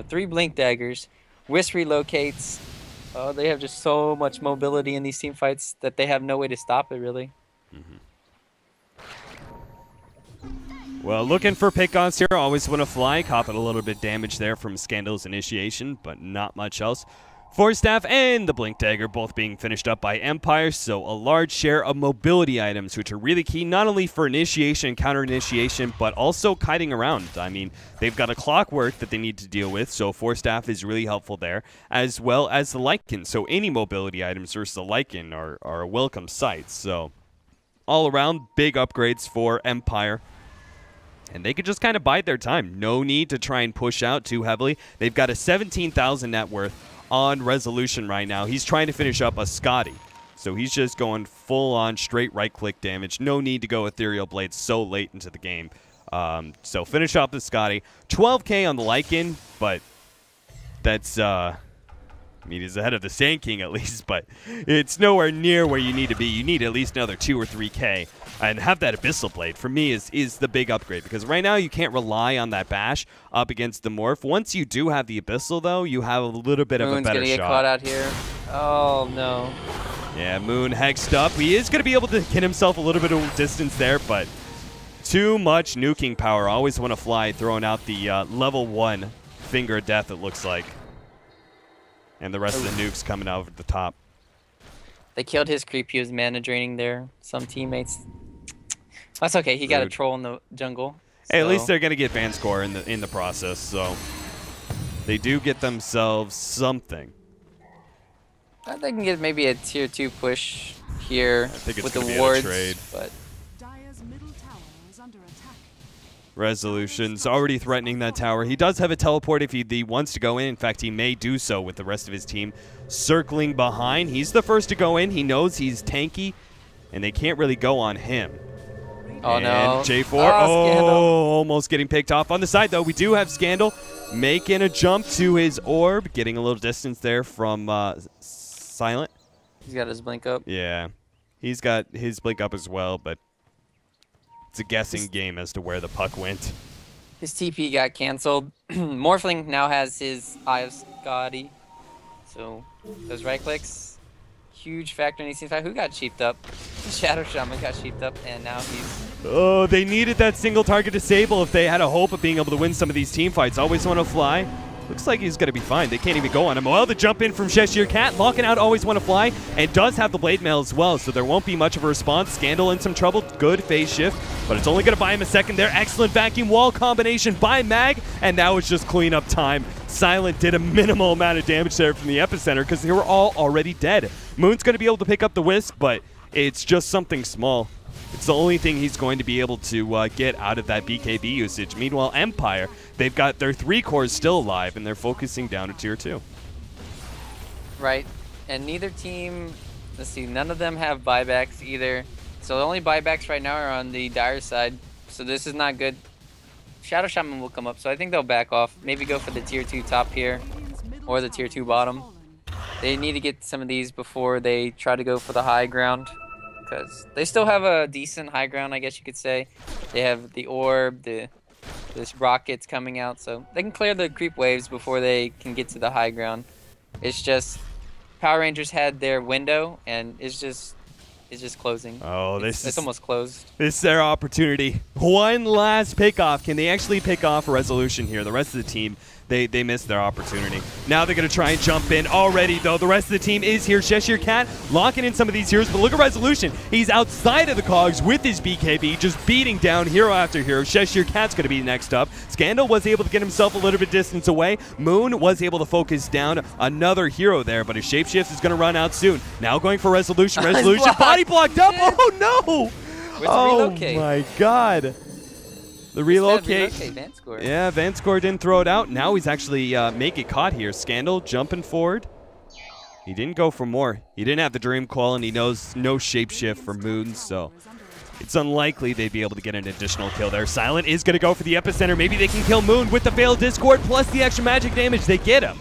have 3 Blink Daggers. Wisp relocates. Oh, they have just so much mobility in these team fights that they have no way to stop it, really. Well, looking for pick-ons here. Always Wanna Fly. Copping a little bit of damage there from Scandal's initiation, but not much else. Force Staff and the Blink Dagger both being finished up by Empire, so a large share of mobility items, which are really key not only for initiation and counter-initiation, but also kiting around. I mean, they've got a clockwork that they need to deal with, so Force Staff is really helpful there, as well as the Lycan. So any mobility items versus the Lycan are a welcome sight. So all around, big upgrades for Empire. And they could just kind of bide their time. No need to try and push out too heavily. They've got a 17,000 net worth on Resolution right now. He's trying to finish up a Scotty. So he's just going full-on straight right-click damage. No need to go Ethereal Blade so late into the game. So finish off the Scotty. 12k on the Lycan, but that's... I mean, he's ahead of the Sand King at least, but it's nowhere near where you need to be. You need at least another 2 or 3k. And have that Abyssal Blade, for me, is the big upgrade. Because right now, you can't rely on that bash up against the Morph. Once you do have the Abyssal, though, you have a little bit of a better shot. Moon's going to get caught out here. Oh, no. Yeah, Moon hexed up. He is going to be able to get himself a little bit of distance there, but too much nuking power. Always want to fly, throwing out the level 1 Finger of Death, it looks like. And the rest of the nukes coming out of the top. They killed his creep. He was mana draining there. Some teammates. That's okay. He got a troll in the jungle. Hey, at least they're gonna get ban score in the process, so they do get themselves something. I think they can get maybe a tier 2 push here with the wards, but Resolution's already threatening that tower. He does have a teleport if he wants to go in. In fact, he may do so with the rest of his team circling behind. He's the first to go in. He knows he's tanky, and they can't really go on him. Oh, and no. J4, Scandal. almost getting picked off. On the side, though, we do have Scandal making a jump to his orb, getting a little distance there from Silent. He's got his blink up. Yeah, he's got his blink up as well, but it's a guessing game as to where the puck went. His TP got canceled. Morphling now has his Eye of Scotty. So those right clicks, huge factor in EC5. Who got cheaped up? Shadow Shaman got cheaped up, and now he's... Oh, they needed that single target disable if they had a hope of being able to win some of these team fights. Always want to fly. Looks like he's going to be fine. They can't even go on him. Well, the jump in from Cheshire Cat, locking out Always Want to Fly, and does have the Blade Mail as well, so there won't be much of a response. Scandal in some trouble. Good phase shift, but it's only going to buy him a second there. Excellent vacuum wall combination by Mag, and now it's just cleanup time. Silent did a minimal amount of damage there from the epicenter because they were all already dead. Moon's going to be able to pick up the Wisp, but it's just something small. It's the only thing he's going to be able to get out of that BKB usage. Meanwhile, Empire, they've got their 3 cores still alive, and they're focusing down to tier 2. Right, and neither team, let's see, none of them have buybacks either. So the only buybacks right now are on the Dire side, so this is not good. Shadow Shaman will come up, so I think they'll back off. Maybe go for the tier 2 top here, or the tier 2 bottom. They need to get some of these before they try to go for the high ground, because they still have a decent high ground, I guess you could say. They have the orb, this rockets coming out, so they can clear the creep waves before they can get to the high ground. It's just Power Rangers had their window, and it's just closing. Oh, it's almost closed. This is their opportunity. One last pickoff. Can they actually pick off a Resolution here? The rest of the team, they missed their opportunity. Now they're going to try and jump in already, though. The rest of the team is here. Cheshire Cat locking in some of these heroes, but look at Resolution. He's outside of the cogs with his BKB, just beating down hero after hero. Cheshire Cat's going to be next up. Scandal was able to get himself a little bit distance away. Moon was able to focus down another hero there, but his shapeshift is going to run out soon. Now going for Resolution. Resolution body blocked up. Oh, no. Where's the relocate? My God. The relocate. Vanscore. Yeah, Vanscore didn't throw it out. Now he's actually make it caught here. Scandal jumping forward. He didn't go for more. He didn't have the Dream Coil, and he knows no shapeshift for Moon, so it's unlikely they'd be able to get an additional kill there. Silent is going to go for the epicenter. Maybe they can kill Moon with the failed Discord plus the extra magic damage. They get him.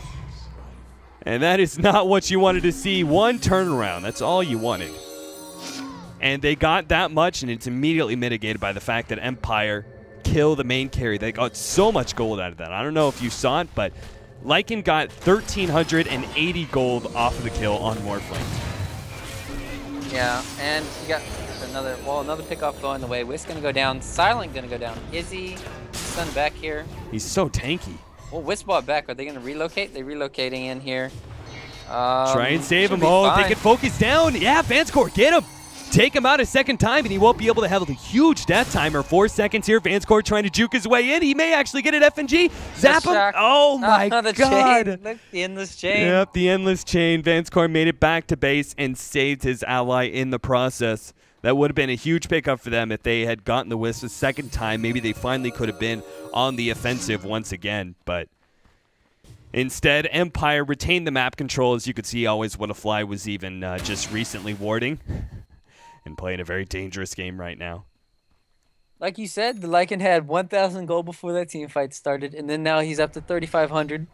And that is not what you wanted to see. One turnaround. That's all you wanted. And they got that much, and it's immediately mitigated by the fact that Empire kill the main carry. They got so much gold out of that. I don't know if you saw it, but Lycan got 1,380 gold off of the kill on Morphling. Yeah, and you got another pickoff going the way. Wisp gonna go down. Silent gonna go down. Izzy, Sun back here. He's so tanky. Well, Wisp bought back. Are they gonna relocate? They're relocating in here. Try and save him. Be Oh, fine. they can focus down. Yeah, Vanscore, get him. Take him out a second time, and he won't be able to have a huge death timer. 4 seconds here. Vanscore trying to juke his way in. He may actually get an FNG. Zap him. Shock. Oh, my the God. Chain. Look, the endless chain. Yep, the endless chain. Vanscore made it back to base and saved his ally in the process. That would have been a huge pickup for them if they had gotten the Wisp a second time. Maybe they finally could have been on the offensive once again, but instead, Empire retained the map control. As you could see, Always Wanna Fly was even just recently warding and playing a very dangerous game right now. Like you said, the Lycan had 1,000 gold before that team fight started, and then now he's up to 3,500.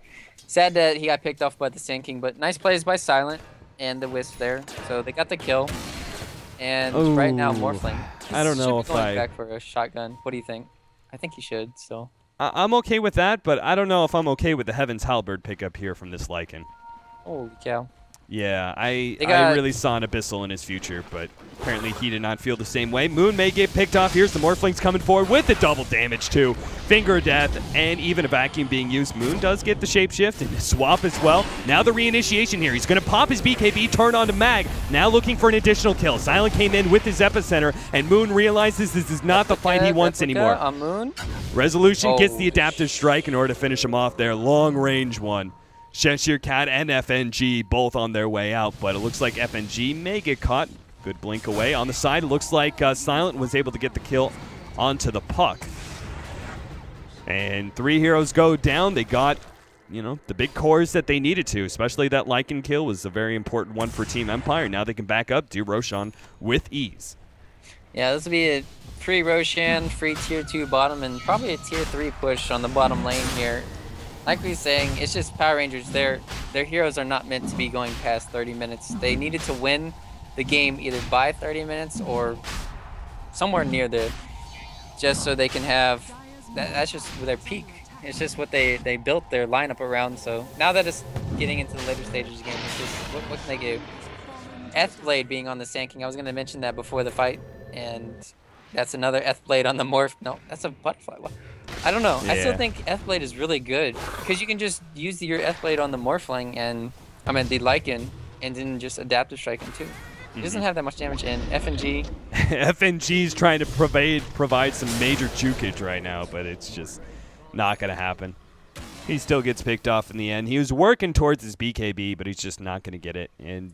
Sad that he got picked off by the Sand King, but nice plays by Silent and the Wisp there. So they got the kill. And right now, Morphling. I don't know if going back for a shotgun. What do you think? I think he should, so. I'm okay with that, but I don't know if I'm okay with the Heaven's Halberd pickup here from this Lycan. Holy cow. Yeah, I got- really saw an Abyssal in his future, but apparently he did not feel the same way. Moon may get picked off. Here's the Morphlings coming forward with the double damage too. Finger of Death and even a vacuum being used. Moon does get the shapeshift and swap as well. Now the reinitiation here. He's going to pop his BKB, turn on to Mag. Now looking for an additional kill. Silent came in with his Epicenter, and Moon realizes this is not the fight he wants anymore. On Moon. Resolution gets the adaptive strike in order to finish him off there. Long range one. Cheshire Cat and FNG both on their way out, but it looks like FNG may get caught. Good blink away. On the side, it looks like Silent was able to get the kill onto the puck. And 3 heroes go down. They got, you know, the big cores that they needed to, especially that Lycan kill was a very important one for Team Empire. Now they can back up, do Roshan with ease. Yeah, this will be a free Roshan, free tier 2 bottom, and probably a tier 3 push on the bottom lane here. Like we were saying, it's just Power Rangers. Their heroes are not meant to be going past 30 minutes. They needed to win the game either by 30 minutes or somewhere near there, just so they can have, that's just their peak. It's just what they built their lineup around. So now that it's getting into the later stages of the game, it's just, what can they do? Blade being on the Sand King, I was going to mention that before the fight, and that's another Blade on the Morph. No, that's a Butterfly. What? I don't know. Yeah. I still think Blade is really good because you can just use your Blade on the Morphling and, I mean, the Lycan, and then just adaptive strike him too. He doesn't have that much damage in FNG. FNG's trying to provide some major jukage right now, but it's just not going to happen. He still gets picked off in the end. He was working towards his BKB, but he's just not going to get it. And,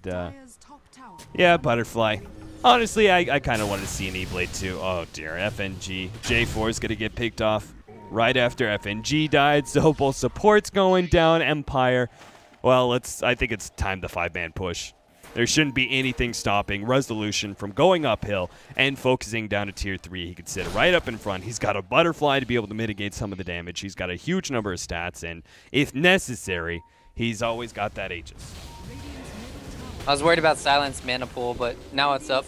yeah, Butterfly. Honestly, I kind of wanted to see an E-Blade too. Oh, dear. FNG. J4 is going to get picked off right after FNG died. So both supports going down. Empire. Well, I think it's time to 5-man push. There shouldn't be anything stopping Resolution from going uphill and focusing down to tier 3. He could sit right up in front. He's got a Butterfly to be able to mitigate some of the damage. He's got a huge number of stats, and if necessary, he's always got that Aegis. I was worried about Silence mana pool, but now it's up.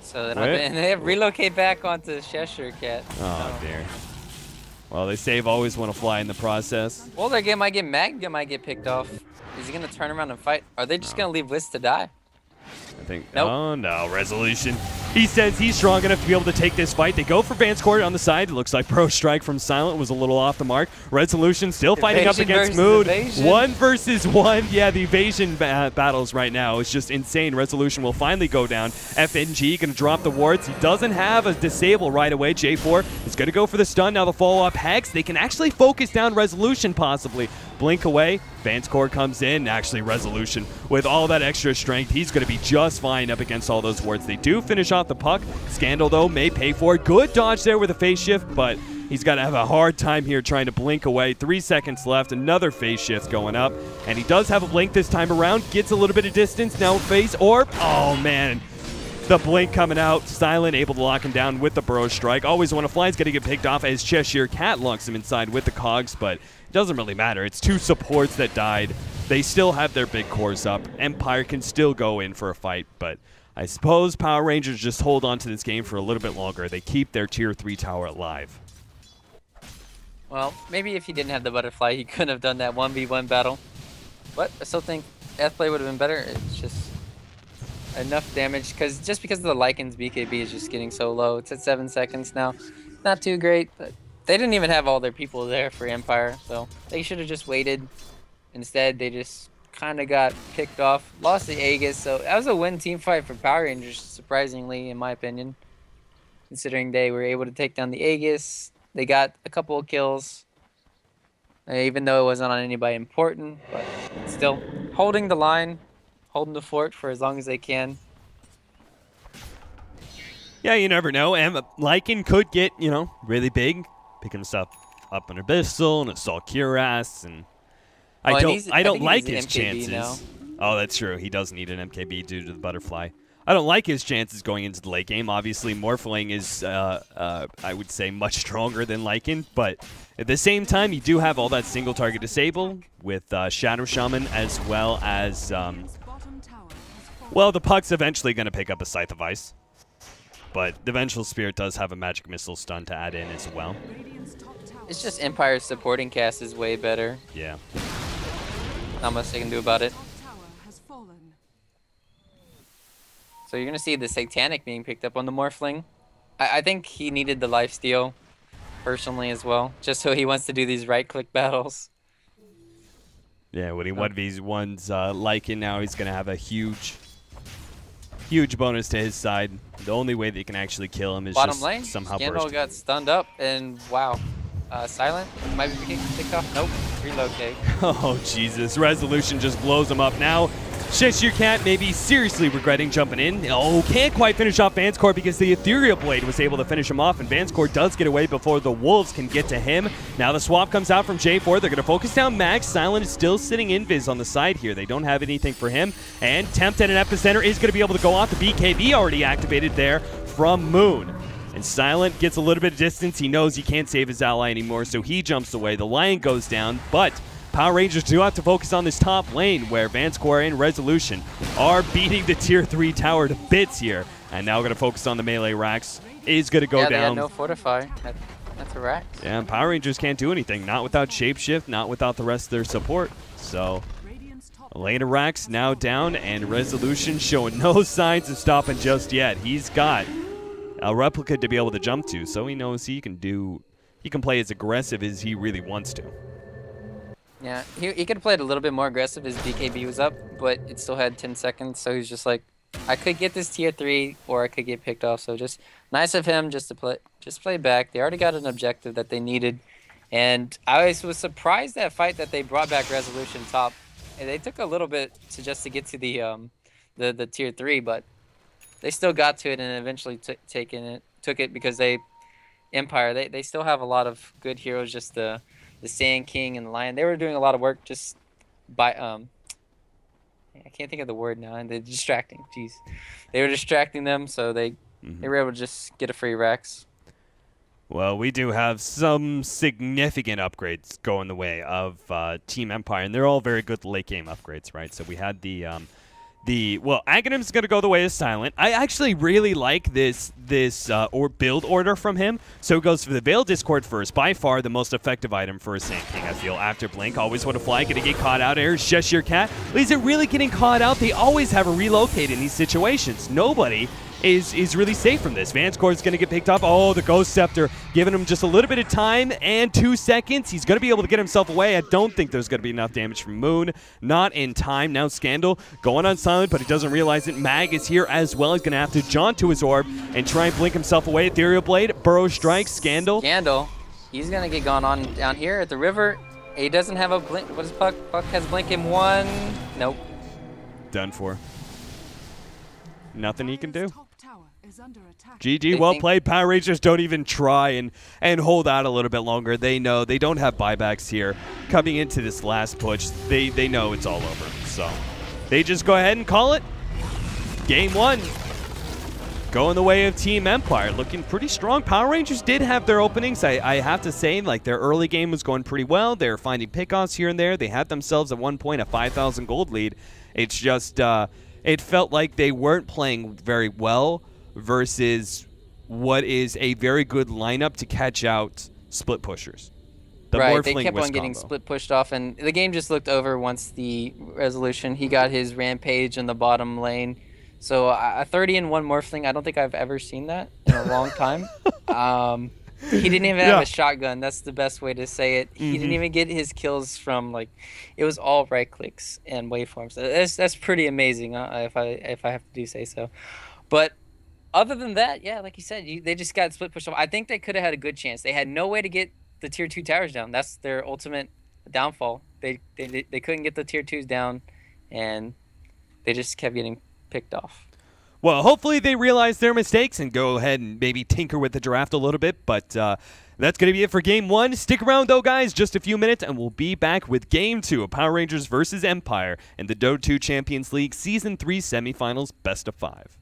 So they relocate back onto Cheshire Cat. Oh, dear. Well, they save Always Wanna Fly in the process. Well, their game might get Mag, might get picked off. Is he going to turn around and fight? Are they just going to leave Wisp to die? I think. Nope. Oh, no. Resolution. He says he's strong enough to be able to take this fight. They go for Vanscore on the side. It looks like Pro Strike from Silent was a little off the mark. Resolution still fighting up against Moon. 1 versus 1. Yeah, the evasion battles right now is just insane. Resolution will finally go down. FNG going to drop the wards. He doesn't have a disable right away. J4 is going to go for the stun. Now the follow-up Hex. They can actually focus down Resolution possibly. Blink away. Vanscore comes in. Actually, Resolution with all that extra strength, he's going to be just fine up against all those wards. They do finish off the puck. Scandal, though, may pay for it. Good dodge there with a phase shift, but he's got to have a hard time here trying to blink away. 3 seconds left. Another phase shift going up, and he does have a blink this time around. Gets a little bit of distance. Now phase orb. Oh, man. The blink coming out. Silent able to lock him down with the Burrow Strike. Always Wanna Fly is going to get picked off as Cheshire Cat locks him inside with the cogs, but it doesn't really matter. It's 2 supports that died. They still have their big cores up. Empire can still go in for a fight, but I suppose Power Rangers just hold on to this game for a little bit longer. They keep their tier 3 tower alive. Well, maybe if he didn't have the Butterfly, he couldn't have done that 1v1 battle. But I still think F-Play would have been better. It's just enough damage, because of the Lycan's BKB is just getting so low. It's at 7 seconds now. Not too great, but they didn't even have all their people there for Empire, so they should have just waited. Instead, they just kind of got picked off. Lost the Aegis, so that was a win team fight for Power Rangers, surprisingly, in my opinion. Considering they were able to take down the Aegis. They got a couple of kills. Even though it wasn't on anybody important, but still holding the line, holding the fort for as long as they can. Yeah, you never know. And Lycan could get, you know, really big, picking stuff up an Abyssal and Assault Cuirass, and I don't like his chances. Now. Oh, that's true. He does need an MKB due to the butterfly. I don't like his chances going into the late game. Obviously, Morphling is, I would say, much stronger than Lycan, but at the same time, you do have all that single target disable with Shadow Shaman, as well as, well, the Puck's eventually going to pick up a Scythe of Ice, but the Vengeful Spirit does have a Magic Missile stun to add in as well. It's just Empire's supporting cast is way better. Yeah. Not much they can do about it. So you're going to see the Satanic being picked up on the Morphling. I think he needed the lifesteal, personally, as well, just so he wants to do these right-click battles. Yeah, when he 1v1s Lycan now, he's going to have a huge bonus to his side. The only way that you can actually kill him is bottom just lane. somehow Scandal burst. Got stunned up, and wow. Silent might be picked off. Nope. Relocate. Oh, Jesus. Resolution just blows him up now. Cheshire Cat may be seriously regretting jumping in. Oh, can't quite finish off Vanscore because the Ethereal Blade was able to finish him off, and Vanscore does get away before the Wolves can get to him. Now the swap comes out from J4. They're going to focus down Max. Silent is still sitting invis on the side here. They don't have anything for him. And Tempt at an Epicenter is going to be able to go off. The BKB already activated there from Moon. And Silent gets a little bit of distance. He knows he can't save his ally anymore, so he jumps away. The Lion goes down, but Power Rangers do have to focus on this top lane where Vanscore and Resolution are beating the Tier 3 tower to bits here. And now we're going to focus on the melee. Rax is going to go down. They had no Fortify. That's a Rax. Yeah, and Power Rangers can't do anything. Not without Shapeshift, not without the rest of their support. So Elena Rax now down, and Resolution showing no signs of stopping just yet. He's got a replica to be able to jump to, so he knows he can play as aggressive as he really wants to. Yeah, he could have played a little bit more aggressive. His BKB was up, but it still had 10 seconds, so he's just like, I could get this tier 3 or I could get picked off. So just nice of him just to play back. They already got an objective that they needed, and I was surprised that fight that they brought back Resolution top. And they took a little bit to get to the tier 3, but they still got to it and eventually took it because Empire they still have a lot of good heroes. Just the Sand King and the Lion. They were doing a lot of work just by I can't think of the word now, and they're distracting. Jeez, they were distracting them, so they were able to just get a free Rex. Well, we do have some significant upgrades going the way of Team Empire, and they're all very good late game upgrades, right? So we had well, Aghanim's going to go the way of Silent. I actually really like this build order from him. So it goes for the Veil Discord first, by far the most effective item for a Sand King, I feel. After Blink, always want to fly, going to get caught out. Here's Cheshire Cat. Is it really getting caught out? They always have a relocate in these situations. Nobody is really safe from this. Vanscore is going to get picked up. Oh, the Ghost Scepter giving him just a little bit of time and 2 seconds. He's going to be able to get himself away. I don't think there's going to be enough damage from Moon. Not in time. Now Scandal going on silent, but he doesn't realize it. Mag is here as well. He's going to have to jaunt to his orb and try and blink himself away. Ethereal Blade, Burrow Strike, Scandal. He's going to get gone on down here at the river. He doesn't have a blink. What is Puck? Puck has blink in 1. Nope. Done for. Nothing he can do. GG, well played. Power Rangers don't even try and hold out a little bit longer. They know they don't have buybacks here. Coming into this last push, they know it's all over. So they just go ahead and call it. Game 1. Going the way of Team Empire. Looking pretty strong. Power Rangers did have their openings. I have to say, like, their early game was going pretty well. They were finding pickoffs here and there. They had themselves at one point a 5,000 gold lead. It's just it felt like they weren't playing very well versus what is a very good lineup to catch out split pushers. Right, they kept on getting split pushed off, and the game just looked over once the Resolution. He got his Rampage in the bottom lane. So a 30 and 1 Morphling, I don't think I've ever seen that in a long time. He didn't even have a shotgun. That's the best way to say it. He didn't Mhm. even get his kills from like, it was all right clicks and waveforms. That's pretty amazing, if I have to do say so. But other than that, yeah, like you said, they just got split pushed off. I think they could have had a good chance. They had no way to get the tier 2 towers down. That's their ultimate downfall. They couldn't get the tier 2s down, and they just kept getting picked off. Well, hopefully they realize their mistakes and go ahead and maybe tinker with the draft a little bit. But that's going to be it for Game 1. Stick around, though, guys, just a few minutes, and we'll be back with Game 2 of Power Rangers versus Empire in the Dota 2 Champions League Season 3 semifinals best of 5.